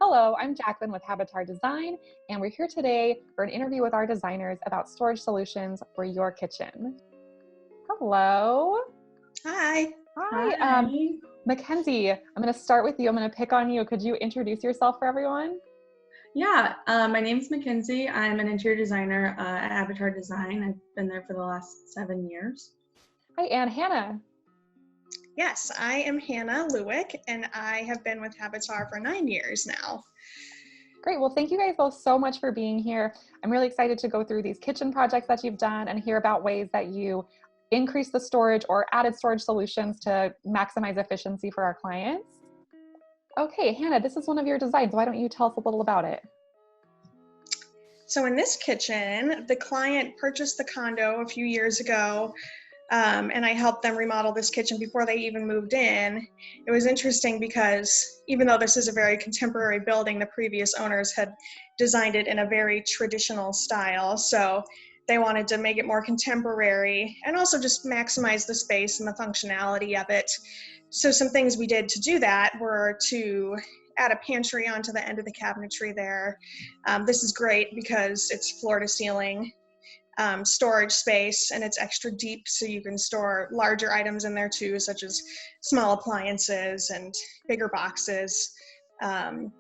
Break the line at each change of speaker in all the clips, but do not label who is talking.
Hello, I'm Jacqueline with Habitar Design, and we're here today for an interview with our designers about storage solutions for your kitchen. Hello.
Hi.
Hi.
Hi.
Mackenzie, I'm going to start with you. I'm going to pick on you. Could you introduce yourself for everyone?
Yeah, my name's Mackenzie. I'm an interior designer at Habitar Design. I've been there for the last 7 years.
Hi, and Hannah.
Yes, I am Hannah Lewick, and I have been with Habitar for 9 years now.
Great. Well, thank you guys both so much for being here. I'm really excited to go through these kitchen projects that you've done and hear about ways that you increase the storage or added storage solutions to maximize efficiency for our clients. Okay, Hannah, this is one of your designs. Why don't you tell us a little about it?
So in this kitchen, the client purchased the condo a few years ago, and I helped them remodel this kitchen before they even moved in. It was interesting because even though this is a very contemporary building, the previous owners had designed it in a very traditional style. So they wanted to make it more contemporary and also just maximize the space and the functionality of it. So some things we did to do that were to add a pantry onto the end of the cabinetry there. This is great because it's floor to ceiling storage space, and it's extra deep, so you can store larger items in there too, such as small appliances and bigger boxes. And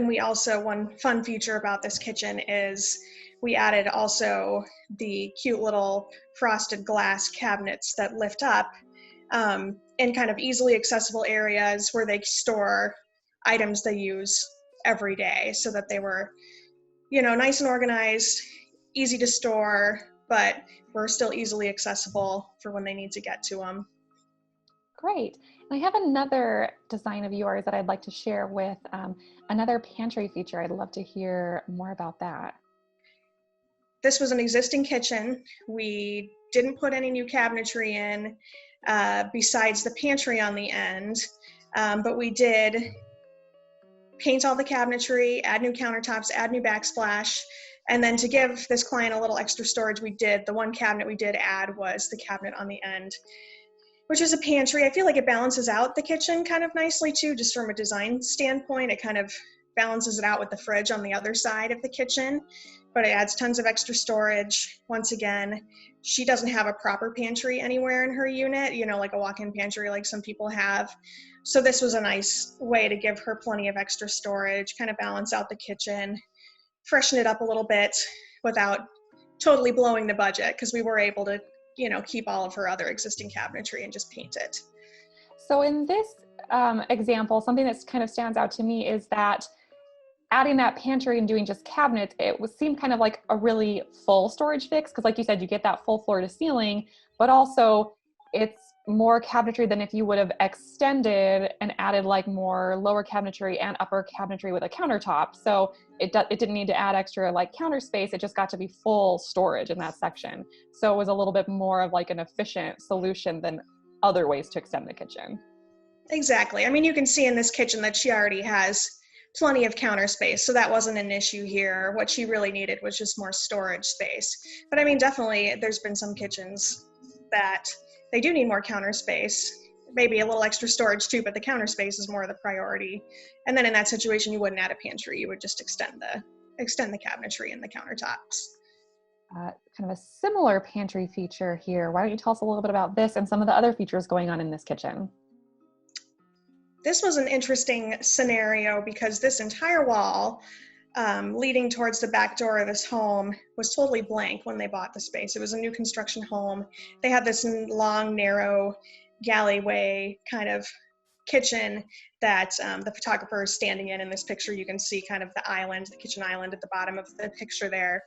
we also, one fun feature about this kitchen is we added also the cute little frosted glass cabinets that lift up in kind of easily accessible areas where they store items they use every day, so that they were, nice and organized, easy to store, but were still easily accessible for when they need to get to them.
Great. And I have another design of yours that I'd like to share with another pantry feature. I'd love to hear more about that.
This was an existing kitchen. We didn't put any new cabinetry in besides the pantry on the end, but we did paint all the cabinetry, add new countertops, add new backsplash, and then to give this client a little extra storage, the one cabinet we did add was the cabinet on the end, which is a pantry. I feel like it balances out the kitchen kind of nicely too, just from a design standpoint. It kind of balances it out with the fridge on the other side of the kitchen, but it adds tons of extra storage. Once again, she doesn't have a proper pantry anywhere in her unit, like a walk-in pantry like some people have. So this was a nice way to give her plenty of extra storage, kind of balance out the kitchen, freshen it up a little bit without totally blowing the budget, because we were able to, keep all of her other existing cabinetry and just paint it.
So in this example, something that kind of stands out to me is that adding that pantry and doing just cabinets, seemed kind of like a really full storage fix, because like you said, you get that full floor to ceiling, but also it's more cabinetry than if you would have extended and added like more lower cabinetry and upper cabinetry with a countertop. So it didn't need to add extra like counter space. It just got to be full storage in that section. So it was a little bit more of like an efficient solution than other ways to extend the kitchen.
Exactly. I mean, you can see in this kitchen that she already has plenty of counter space, so that wasn't an issue here. What she really needed was just more storage space. But I mean, definitely there's been some kitchens that they do need more counter space, maybe a little extra storage too, but the counter space is more the priority. And then in that situation, you wouldn't add a pantry, you would just extend the cabinetry and the countertops.
Kind of a similar pantry feature here. Why don't you tell us a little bit about this and some of the other features going on in this kitchen?
This was an interesting scenario because this entire wall leading towards the back door of this home was totally blank when they bought the space. It was a new construction home. They had this long, narrow galleyway kind of kitchen that the photographer is standing in this picture. You can see kind of the kitchen island at the bottom of the picture there.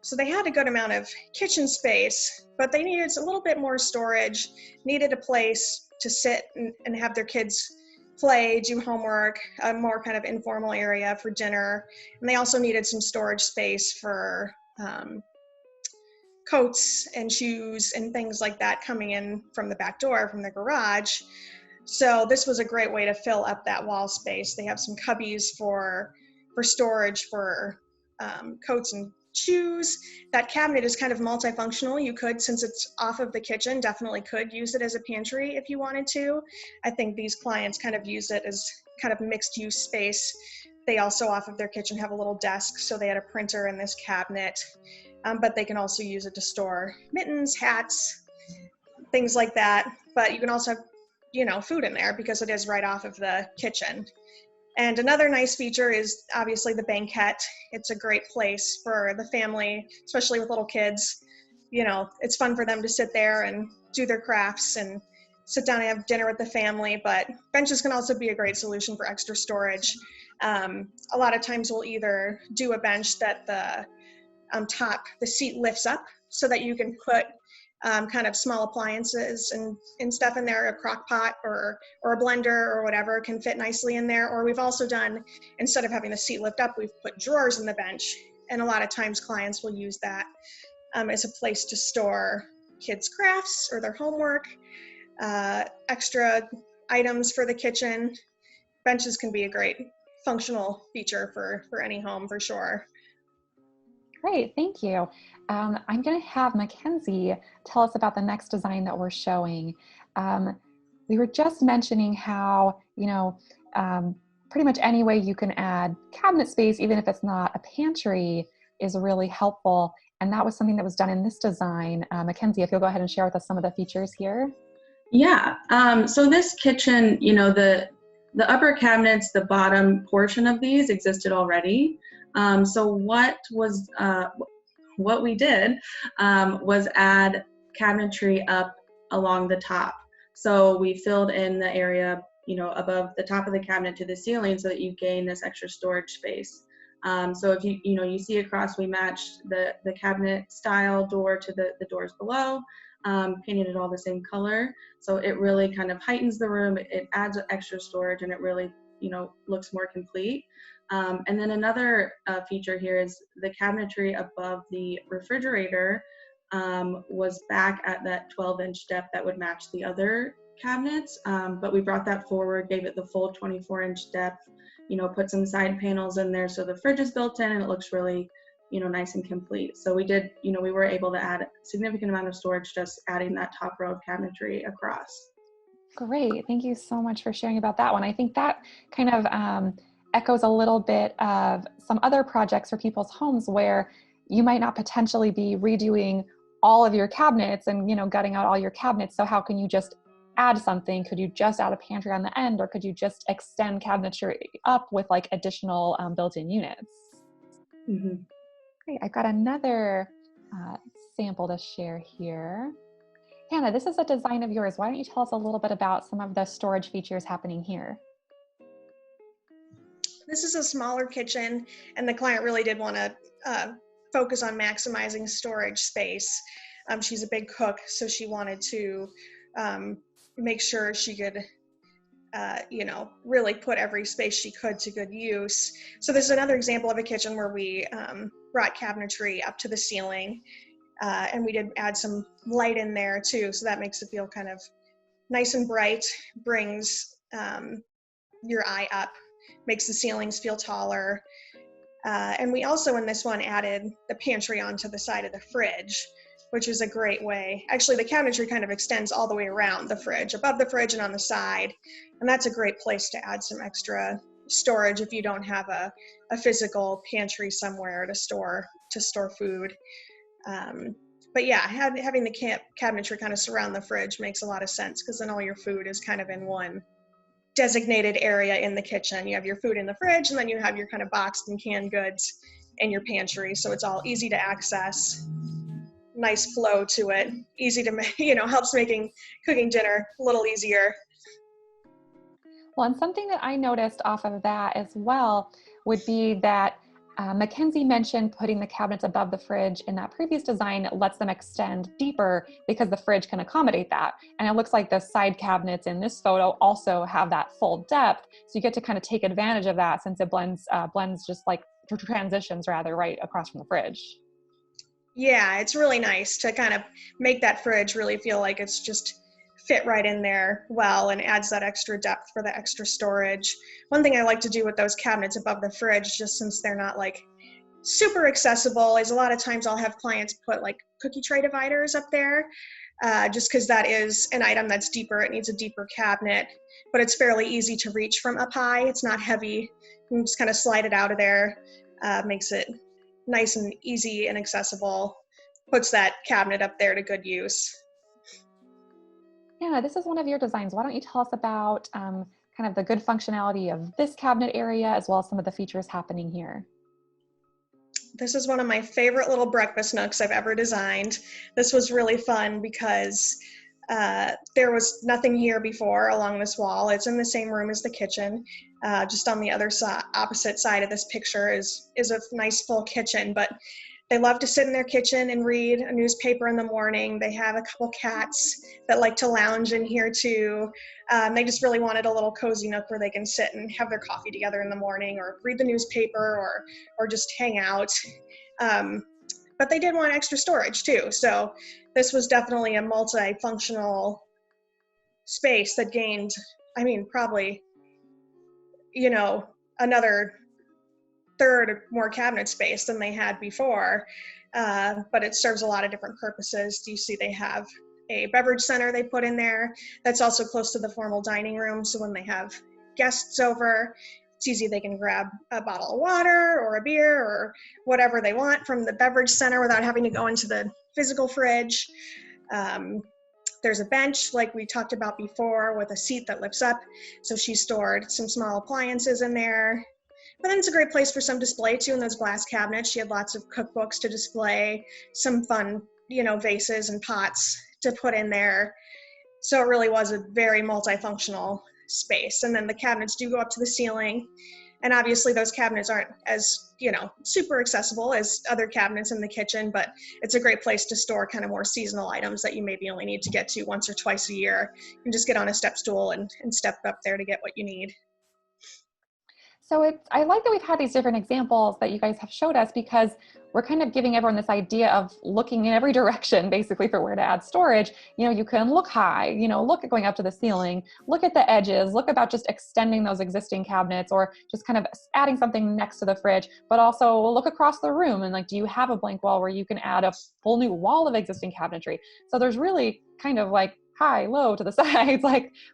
So they had a good amount of kitchen space, but they needed a little bit more storage, needed a place to sit and have their kids play, do homework, a more kind of informal area for dinner. And they also needed some storage space for coats and shoes and things like that coming in from the back door, from the garage. So this was a great way to fill up that wall space. They have some cubbies for storage for coats and shoes. That cabinet is kind of multifunctional. You could, since it's off of the kitchen, definitely could use it as a pantry if you wanted to. I think these clients kind of use it as kind of mixed use space They also, off of their kitchen, have a little desk, so they had a printer in this cabinet, but they can also use it to store mittens, hats, things like that. But you can also have, food in there because it is right off of the kitchen. And another nice feature is obviously the Banquette. It's a great place for the family, especially with little kids. It's fun for them to sit there and do their crafts and sit down and have dinner with the family, but benches can also be a great solution for extra storage. A lot of times we'll either do a bench that the seat lifts up so that you can put kind of small appliances and stuff in there. A crock pot or a blender or whatever can fit nicely in there. Or we've also done, instead of having the seat lift up, we've put drawers in the bench. And a lot of times clients will use that as a place to store kids' crafts or their homework, extra items for the kitchen. Benches can be a great functional feature for any home, for sure.
Great, thank you. I'm going to have Mackenzie tell us about the next design that we're showing. We were just mentioning how, pretty much any way you can add cabinet space, even if it's not a pantry, is really helpful. And that was something that was done in this design. Mackenzie, if you'll go ahead and share with us some of the features here.
Yeah, so this kitchen, the upper cabinets, the bottom portion of these existed already. So what we did was add cabinetry up along the top. So we filled in the area, above the top of the cabinet to the ceiling so that you gain this extra storage space. So if you see across, we matched the cabinet style door to the doors below, painted it all the same color. So it really kind of heightens the room. It adds extra storage, and it really, looks more complete. And then another feature here is the cabinetry above the refrigerator was back at that 12-inch depth that would match the other cabinets, but we brought that forward, gave it the full 24-inch depth, put some side panels in there so the fridge is built in and it looks really, nice and complete. So we did, we were able to add a significant amount of storage just adding that top row of cabinetry across.
Great, thank you so much for sharing about that one. I think that kind of echoes a little bit of some other projects for people's homes where you might not potentially be redoing all of your cabinets and gutting out all your cabinets. So how can you just add something? Could you just add a pantry on the end, or could you just extend cabinetry up with like additional built-in units?
Mm-hmm.
Great, I've got another sample to share here. Hannah, this is a design of yours. Why don't you tell us a little bit about some of the storage features happening here?
This is a smaller kitchen, and the client really did want to focus on maximizing storage space. She's a big cook, so she wanted to make sure she could, really put every space she could to good use. So this is another example of a kitchen where we brought cabinetry up to the ceiling, and we did add some light in there too, so that makes it feel kind of nice and bright, brings your eye up, makes the ceilings feel taller. And we also, in this one, added the pantry onto the side of the fridge, which is a great way. Actually, the cabinetry kind of extends all the way around the fridge, above the fridge and on the side. And that's a great place to add some extra storage if you don't have a physical pantry somewhere to store food. But yeah, having the cabinetry kind of surround the fridge makes a lot of sense, because then all your food is kind of in one designated area in the kitchen. You have your food in the fridge, and then you have your kind of boxed and canned goods in your pantry. So it's all easy to access, nice flow to it, easy to, helps making cooking dinner a little easier.
Well, and something that I noticed off of that as well would be that Mackenzie mentioned putting the cabinets above the fridge in that previous design lets them extend deeper because the fridge can accommodate that. And it looks like the side cabinets in this photo also have that full depth. So you get to kind of take advantage of that, since it blends just like transitions rather right across from the fridge.
Yeah, it's really nice to kind of make that fridge really feel like it's just fit right in there well, and adds that extra depth for the extra storage. One thing I like to do with those cabinets above the fridge, just since they're not like super accessible, is a lot of times I'll have clients put like cookie tray dividers up there, just because that is an item that's deeper. It needs a deeper cabinet, but it's fairly easy to reach from up high. It's not heavy and just kind of slide it out of there. Makes it nice and easy and accessible. Puts that cabinet up there to good use.
Yeah, this is one of your designs. Why don't you tell us about kind of the good functionality of this cabinet area, as well as some of the features happening here?
This is one of my favorite little breakfast nooks I've ever designed. This was really fun because there was nothing here before along this wall. It's in the same room as the kitchen. Just on the other side, opposite side of this picture is a nice full kitchen, but they love to sit in their kitchen and read a newspaper in the morning. They have a couple cats that like to lounge in here too. They just really wanted a little cozy nook where they can sit and have their coffee together in the morning, or read the newspaper, or just hang out. But they did want extra storage too. So this was definitely a multifunctional space that gained, I mean, probably, another third more cabinet space than they had before. But it serves a lot of different purposes. You see they have a beverage center they put in there that's also close to the formal dining room. So when they have guests over, it's easy. They can grab a bottle of water or a beer or whatever they want from the beverage center without having to go into the physical fridge. There's a bench like we talked about before with a seat that lifts up. So she stored some small appliances in there. But then it's a great place for some display too in those glass cabinets. She had lots of cookbooks to display, some fun, vases and pots to put in there. So it really was a very multifunctional space. And then the cabinets do go up to the ceiling. And obviously those cabinets aren't as, super accessible as other cabinets in the kitchen, but it's a great place to store kind of more seasonal items that you maybe only need to get to once or twice a year. You can just get on a step stool and step up there to get what you need.
So I like that we've had these different examples that you guys have showed us, because we're kind of giving everyone this idea of looking in every direction, basically, for where to add storage. You can look high, look at going up to the ceiling, look at the edges, look about just extending those existing cabinets, or just kind of adding something next to the fridge, but also look across the room and do you have a blank wall where you can add a full new wall of existing cabinetry? So there's really kind of high, low, to the sides,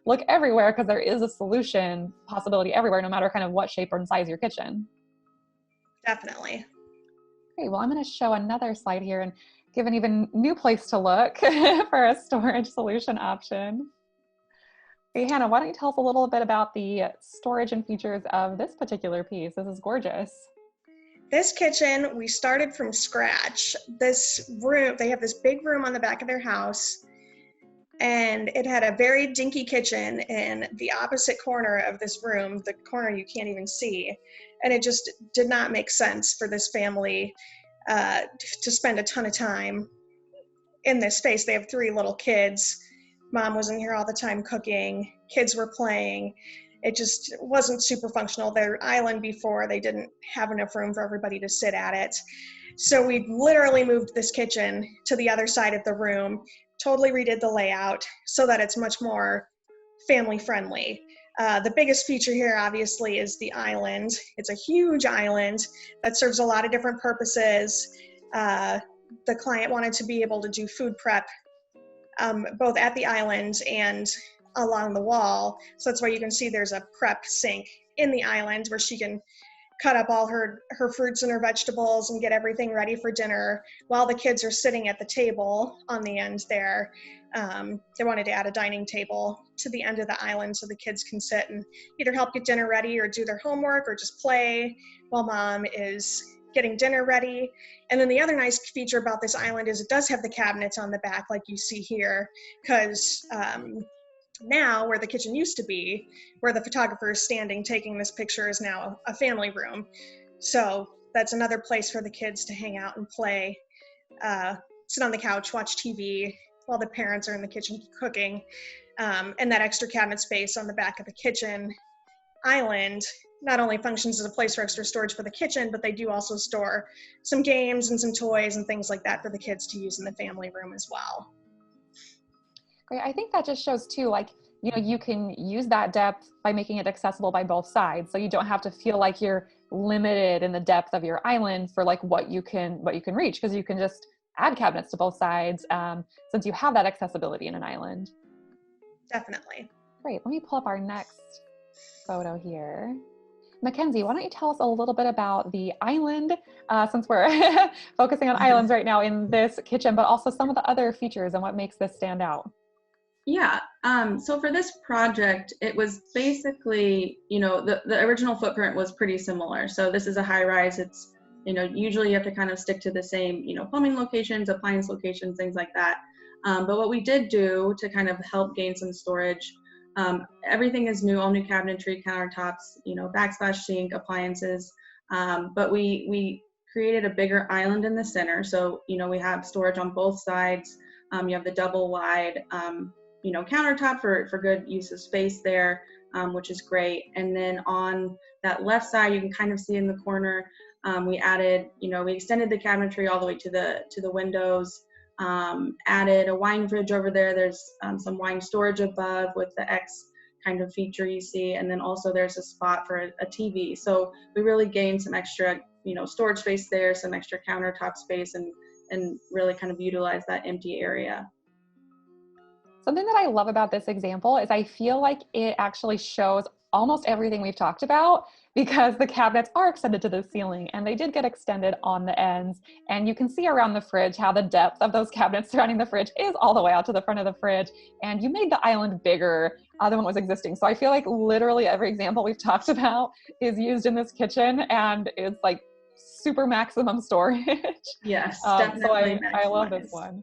look everywhere, because there is a solution possibility everywhere, no matter kind of what shape or size your kitchen.
Definitely.
Great. Well, I'm going to show another slide here and give an even new place to look for a storage solution option. Hey, Hannah, why don't you tell us a little bit about the storage and features of this particular piece? This is gorgeous.
This kitchen, we started from scratch. This room, they have this big room on the back of their house, and it had a very dinky kitchen in the opposite corner of this room, the corner you can't even see. And it just did not make sense for this family to spend a ton of time in this space. They have 3 little kids. Mom was in here all the time cooking. Kids were playing. It just wasn't super functional. Their island before, they didn't have enough room for everybody to sit at it. So we literally moved this kitchen to the other side of the room, totally redid the layout so that it's much more family friendly. The biggest feature here obviously is the island. It's a huge island that serves a lot of different purposes. The client wanted to be able to do food prep both at the island and along the wall. So that's why you can see there's a prep sink in the island where she can cut up all her fruits and her vegetables and get everything ready for dinner while the kids are sitting at the table on the end there. They wanted to add a dining table to the end of the island so the kids can sit and either help get dinner ready or do their homework or just play while mom is getting dinner ready. And then the other nice feature about this island is it does have the cabinets on the back like you see here, because now where the kitchen used to be, where the photographer is standing taking this picture, is now a family room. So that's another place for the kids to hang out and play, sit on the couch, watch TV while the parents are in the kitchen cooking. And that extra cabinet space on the back of the kitchen island not only functions as a place for extra storage for the kitchen, but they do also store some games and some toys and things like that for the kids to use in the family room as well.
Great. I think that just shows too, you can use that depth by making it accessible by both sides. So you don't have to feel like you're limited in the depth of your island for what you can reach, because you can just add cabinets to both sides since you have that accessibility in an island.
Definitely.
Great. Let me pull up our next photo here. Mackenzie, why don't you tell us a little bit about the island, since we're focusing on islands right now in this kitchen, but also some of the other features and what makes this stand out.
Yeah, so for this project, it was basically, the original footprint was pretty similar. So this is a high rise. It's, usually you have to kind of stick to the same, plumbing locations, appliance locations, things like that. But what we did do to kind of help gain some storage, everything is new, all new cabinetry, countertops, backsplash sink, appliances. But we created a bigger island in the center. So, we have storage on both sides. You have the double wide, countertop for good use of space there, which is great. And then on that left side, you can kind of see in the corner, we added, we extended the cabinetry all the way to the windows, added a wine fridge over there. There's some wine storage above with the X kind of feature you see. And then also there's a spot for a TV. So we really gained some extra, storage space there, some extra countertop space, and really kind of utilize that empty area.
Something that I love about this example is I feel like it actually shows almost everything we've talked about, because the cabinets are extended to the ceiling and they did get extended on the ends. And you can see around the fridge how the depth of those cabinets surrounding the fridge is all the way out to the front of the fridge. And you made the island bigger than what was existing. So I feel like literally every example we've talked about is used in this kitchen, and it's like super maximum storage.
Yes,
So
definitely.
I love this one.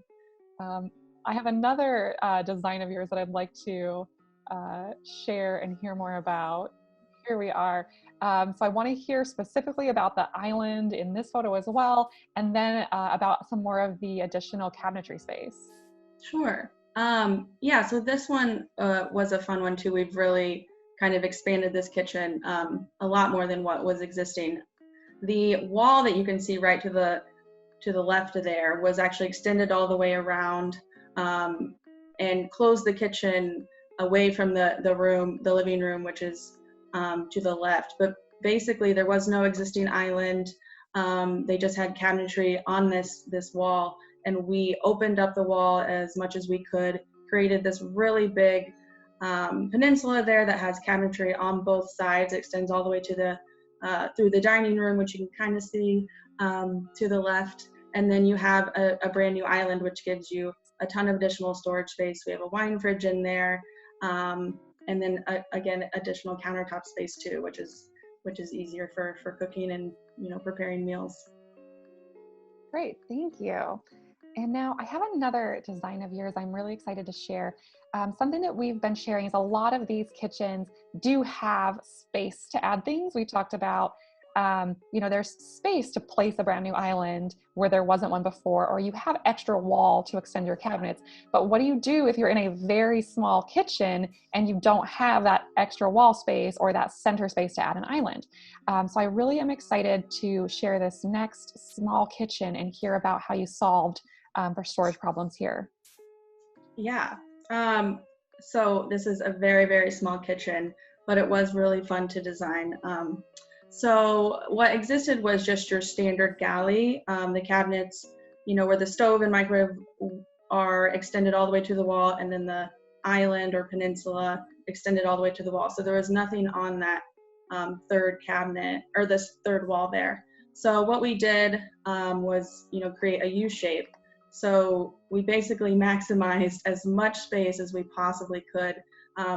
I have another design of yours that I'd like to share and hear more about. Here we are. So I want to hear specifically about the island in this photo as well, and then about some more of the additional cabinetry space.
Sure. Yeah, so this one was a fun one too. We've really kind of expanded this kitchen a lot more than what was existing. The wall that you can see right to the left of there was actually extended all the way around, and closed the kitchen away from the living room, which is to the left. But basically there was no existing island. They just had cabinetry on this wall, and we opened up the wall as much as we could, created this really big peninsula there that has cabinetry on both sides. It extends all the way to through the dining room, which you can kind of see to the left. And then you have a brand new island, which gives you a ton of additional storage space. We have a wine fridge in there, and then again, additional countertop space too, which is easier for cooking and preparing meals.
Great, thank you. And now I have another design of yours I'm really excited to share. Something that we've been sharing is a lot of these kitchens do have space to add things. We talked about there's space to place a brand new island where there wasn't one before, or you have extra wall to extend your cabinets. But what do you do if you're in a very small kitchen and you don't have that extra wall space or that center space to add an island? So I really am excited to share this next small kitchen and hear about how you solved for storage problems here.
Yeah. So this is a very, very small kitchen, but it was really fun to design. So what existed was just your standard galley. The cabinets, where the stove and microwave are extended all the way to the wall, and then the island or peninsula extended all the way to the wall. So there was nothing on that third cabinet or this third wall there. So what we did was, create a U shape. So we basically maximized as much space as we possibly could,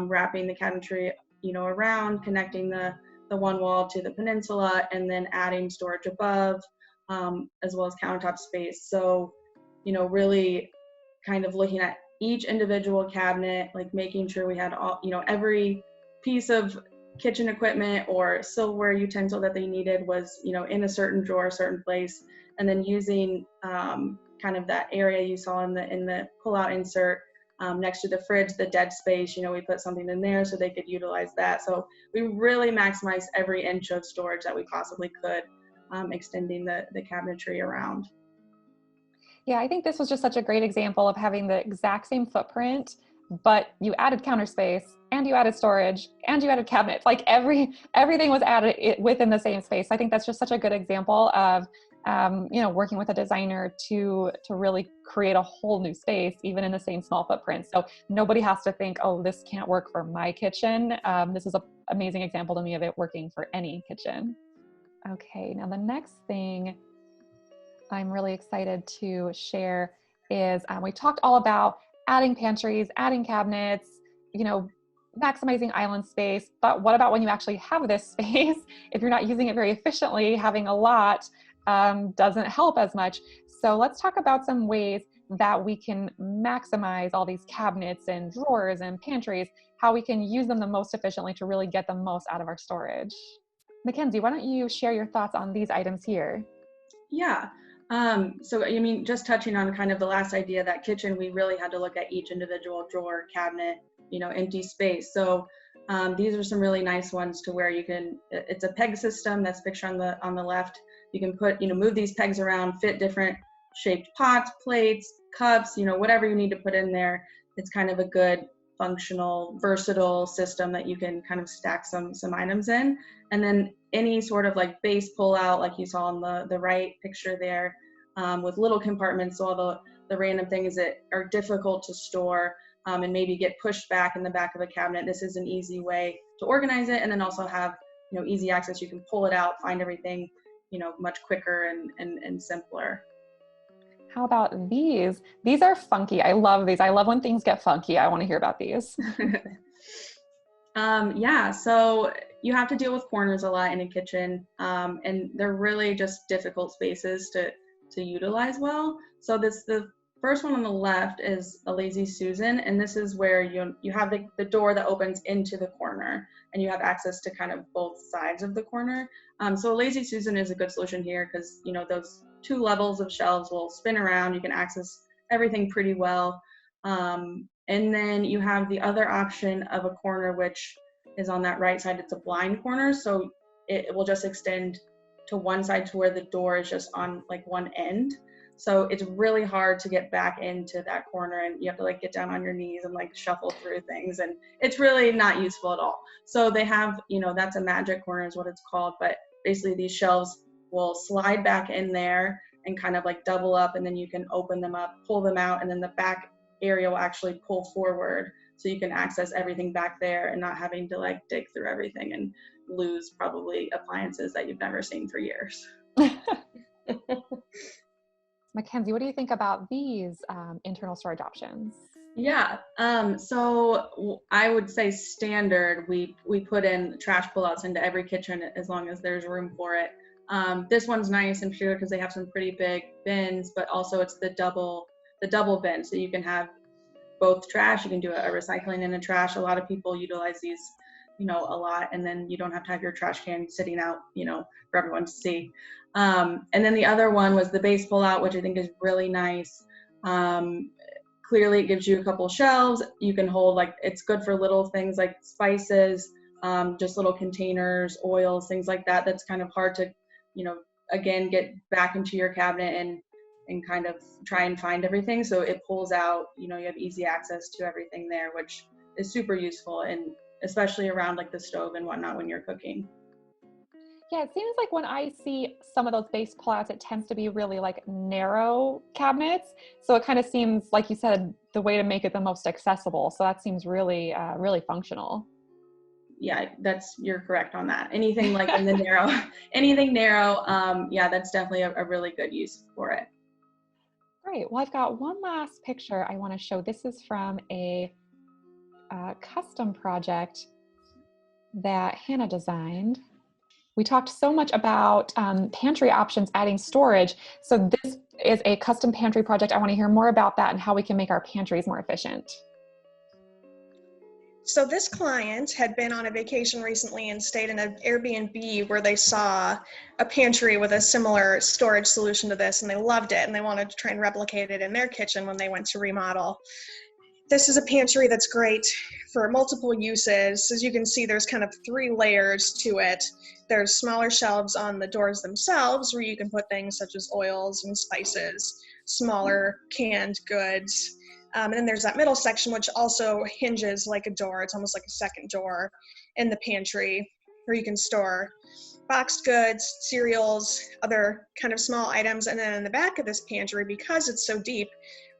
wrapping the cabinetry, around, connecting the one wall to the peninsula, and then adding storage above, as well as countertop space. So, really kind of looking at each individual cabinet, like making sure we had all, every piece of kitchen equipment or silverware utensil that they needed was, in a certain drawer, a certain place, and then using kind of that area you saw in the pull-out insert next to the fridge, the dead space, we put something in there so they could utilize that. So we really maximized every inch of storage that we possibly could, extending the cabinetry around.
Yeah, I think this was just such a great example of having the exact same footprint, but you added counter space and you added storage and you added cabinets. Like everything was added within the same space. I think that's just such a good example of working with a designer to really create a whole new space, even in the same small footprint. So nobody has to think, oh, this can't work for my kitchen. This is an amazing example to me of it working for any kitchen. Okay, now the next thing I'm really excited to share is we talked all about adding pantries, adding cabinets, maximizing island space. But what about when you actually have this space? If you're not using it very efficiently, having a lot doesn't help as much. So let's talk about some ways that we can maximize all these cabinets and drawers and pantries, how we can use them the most efficiently to really get the most out of our storage. Mackenzie, why don't you share your thoughts on these items here?
Yeah. So, just touching on kind of the last idea, that kitchen, we really had to look at each individual drawer, cabinet, empty space. So these are some really nice ones to where it's a peg system that's pictured on the left. You can put, move these pegs around, fit different shaped pots, plates, cups, whatever you need to put in there. It's kind of a good, functional, versatile system that you can kind of stack some items in. And then any sort of like base pull out, like you saw in the right picture there, with little compartments. So all the random things that are difficult to store and maybe get pushed back in the back of a cabinet. This is an easy way to organize it, and then also have, easy access. You can pull it out, find everything, much quicker and simpler.
How about these? These are funky. I love these. I love when things get funky. I want to hear about these.
Yeah, so you have to deal with corners a lot in a kitchen, and they're really just difficult spaces to utilize well. So the first one on the left is a Lazy Susan, and this is where you have the door that opens into the corner, and you have access to kind of both sides of the corner. So a Lazy Susan is a good solution here because those two levels of shelves will spin around. You can access everything pretty well. And then you have the other option of a corner, which is on that right side. It's a blind corner, so it will just extend to one side to where the door is just on like one end. So it's really hard to get back into that corner, and you have to like get down on your knees and like shuffle through things, and it's really not useful at all. So they have, that's a magic corner is what it's called, but basically these shelves will slide back in there and kind of like double up, and then you can open them up, pull them out, and then the back area will actually pull forward, so you can access everything back there and not having to like dig through everything and lose probably appliances that you've never seen for years.
Mackenzie, what do you think about these internal storage options?
Yeah, so I would say standard, we put in trash pullouts into every kitchen as long as there's room for it. This one's nice and pure because they have some pretty big bins, but also it's the double bin, so you can have both trash. You can do a recycling and a trash. A lot of people utilize these, a lot, and then you don't have to have your trash can sitting out, for everyone to see. And then the other one was the base pull out, which I think is really nice. Clearly it gives you a couple shelves. You can hold, like, it's good for little things like spices, just little containers, oils, things like that. That's kind of hard to, again, get back into your cabinet and kind of try and find everything. So it pulls out, you have easy access to everything there, which is super useful, and especially around like the stove and whatnot when you're cooking.
Yeah, it seems like when I see some of those base pullouts, it tends to be really like narrow cabinets. So it kind of seems, like you said, the way to make it the most accessible. So that seems really, really functional.
Yeah, you're correct on that. Anything like in the narrow, anything narrow, yeah, that's definitely a really good use for it.
Great. Well, I've got one last picture I want to show. This is from a custom project that Hannah designed. We talked so much about pantry options, adding storage. So this is a custom pantry project. I want to hear more about that and how we can make our pantries more efficient.
So this client had been on a vacation recently and stayed in an Airbnb where they saw a pantry with a similar storage solution to this, and they loved it, and they wanted to try and replicate it in their kitchen when they went to remodel. This is a pantry that's great for multiple uses. As you can see, there's kind of 3 layers to it. There's smaller shelves on the doors themselves where you can put things such as oils and spices, smaller canned goods. And then there's that middle section, which also hinges like a door. It's almost like a second door in the pantry where you can store boxed goods, cereals, other kind of small items. And then in the back of this pantry, because it's so deep,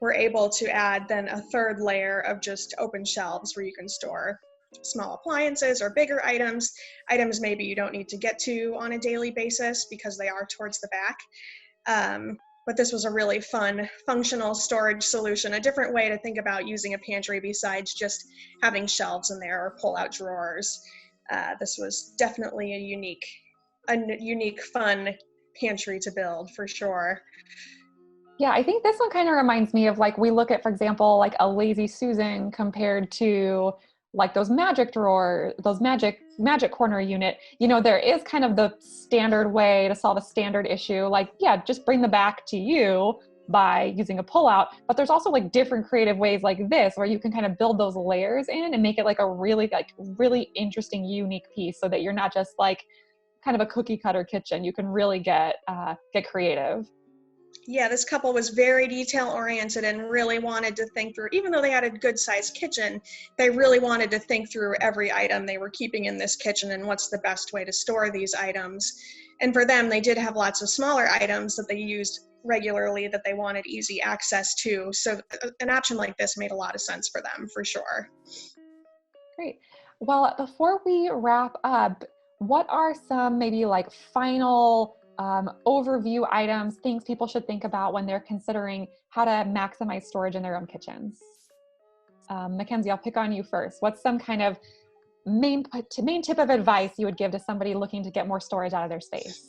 we're able to add then a third layer of just open shelves where you can store small appliances or bigger items maybe you don't need to get to on a daily basis because they are towards the back. But this was a really fun, functional storage solution, a different way to think about using a pantry besides just having shelves in there or pull-out drawers. This was definitely a unique, fun pantry to build for sure.
Yeah, I think this one kind of reminds me of like, we look at, for example, like a Lazy Susan compared to like those magic drawer, those magic corner unit. You know, there is kind of the standard way to solve a standard issue. Like, yeah, just bring the back to you by using a pullout. But there's also like different creative ways like this, where you can kind of build those layers in and make it like a really interesting, unique piece, so that you're not just like kind of a cookie cutter kitchen. You can really get creative.
Yeah, this couple was very detail oriented and really wanted to think through, even though they had a good sized kitchen, they really wanted to think through every item they were keeping in this kitchen and what's the best way to store these items. And for them, they did have lots of smaller items that they used regularly that they wanted easy access to. So an option like this made a lot of sense for them, for sure.
Great. Well, before we wrap up, what are some maybe like final overview items, things people should think about when they're considering how to maximize storage in their own kitchens? Mackenzie, I'll pick on you first. What's some kind of main tip of advice you would give to somebody looking to get more storage out of their space?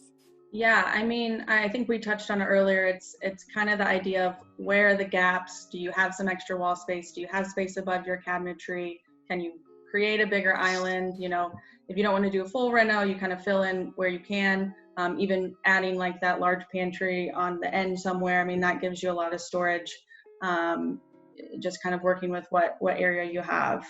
Yeah, I mean, I think we touched on it earlier. It's kind of the idea of where are the gaps? Do you have some extra wall space? Do you have space above your cabinetry? Can you create a bigger island? You know, if you don't want to do a full reno, you kind of fill in where you can. Even adding like that large pantry on the end somewhere, I mean, that gives you a lot of storage. Just kind of working with what area you have.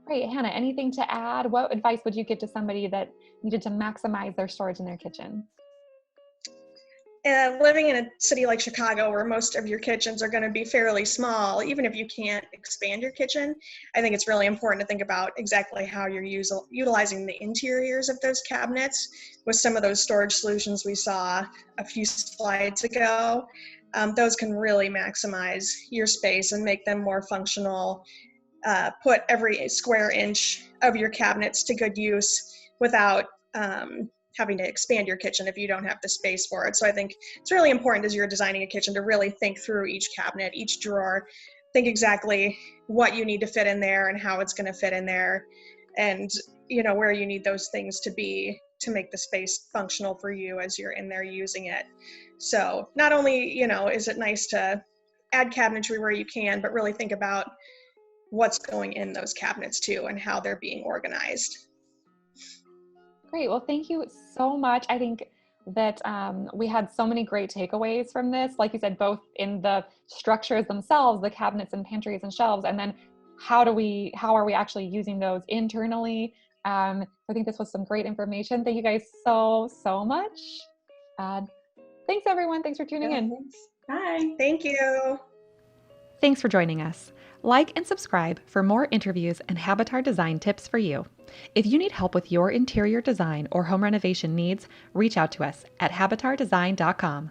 Great. Hannah, anything to add? What advice would you give to somebody that needed to maximize their storage in their kitchen?
Living in a city like Chicago, where most of your kitchens are going to be fairly small, even if you can't expand your kitchen, I think it's really important to think about exactly how you're utilizing the interiors of those cabinets. With some of those storage solutions we saw a few slides ago, those can really maximize your space and make them more functional. Put every square inch of your cabinets to good use without having to expand your kitchen if you don't have the space for it. So I think it's really important as you're designing a kitchen to really think through each cabinet, each drawer, think exactly what you need to fit in there and how it's going to fit in there, and you know where you need those things to be to make the space functional for you as you're in there using it. So not only, you know, is it nice to add cabinetry where you can, but really think about what's going in those cabinets too and how they're being organized.
Great. Well, thank you so much. I think that we had so many great takeaways from this. Like you said, both in the structures themselves, the cabinets and pantries and shelves, and then how are we actually using those internally? I think this was some great information. Thank you guys so much. Thanks everyone. Thanks for tuning in.
Thanks. Bye.
Thank you.
Thanks for joining us. Like and subscribe for more interviews and Habitar design tips for you. If you need help with your interior design or home renovation needs, reach out to us at habitardesign.com.